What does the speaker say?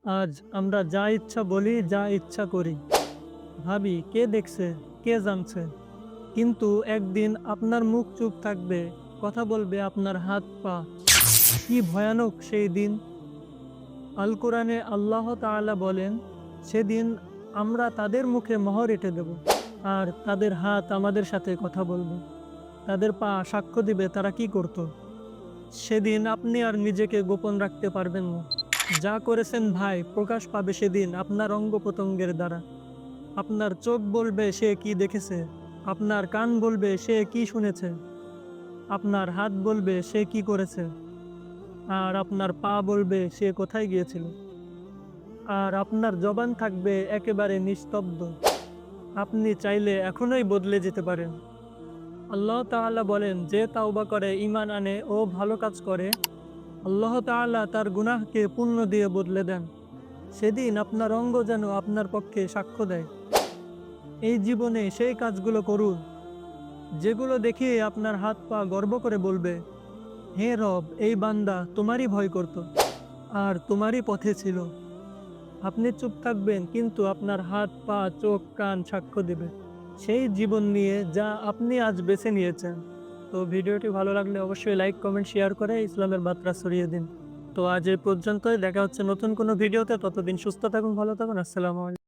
আজ আমরা যা ইচ্ছা বলি, যা ইচ্ছা করি, ভাবি কে দেখছে, কে জানছে। কিন্তু একদিন আপনার মুখ চুপ থাকবে, কথা বলবে আপনার হাত পা। কি ভয়ানক সেই দিন! আল কোরআনে আল্লাহ তাআলা বলেন, সেদিন আমরা তাদের মুখে মোহর এঁটে দেব, আর তাদের হাত আমাদের সাথে কথা বলবে, তাদের পা সাক্ষ্য দিবে তারা কি করত। সেদিন আপনি আর নিজেকে গোপন রাখতে পারবেন না। যা করেছেন ভাই প্রকাশ পাবে সেদিন আপনার অঙ্গ প্রত্যঙ্গের দ্বারা। আপনার চোখ বলবে সে কি দেখেছে, আপনার কান বলবে সে কি শুনেছে, আপনার হাত বলবে সে কি করেছে, আর আপনার পা বলবে সে কোথায় গিয়েছিল। আর আপনার জবান থাকবে একেবারে নিস্তব্ধ। আপনি চাইলে এখনোই বদলে যেতে পারেন। আল্লাহ তাআলা বলেন, যে তাওবা করে, ঈমান আনে ও ভালো কাজ করে, আল্লাহ তাআলা তার গুনাহকে পুণ্য দিয়ে বদলে দেন। সেদিন আপনার অঙ্গ যেন আপনার পক্ষে সাক্ষ্য দেয়। এই জীবনে সেই কাজগুলো করুন যেগুলো দেখিয়ে আপনার হাত পা গর্ব করে বলবে, হে রব, এই বান্দা তোমারই ভয় করত আর তোমারই পথে ছিল। আপনি চুপ থাকবেন কিন্তু আপনার হাত পা চোখ কান সাক্ষ্য দেবে সেই জীবন নিয়ে যা আপনি আজ বেছে নিয়েছেন। তো ভিডিওটি ভালো লাগলে অবশ্যই লাইক কমেন্ট শেয়ার করে ইসলামের বার্তা ছড়িয়ে দিন। তো আজ এই পর্যন্তই, দেখা হচ্ছে নতুন কোনো ভিডিওতে। ততদিন সুস্থ থাকুন, ভালো থাকুন। আসসালামু আলাইকুম।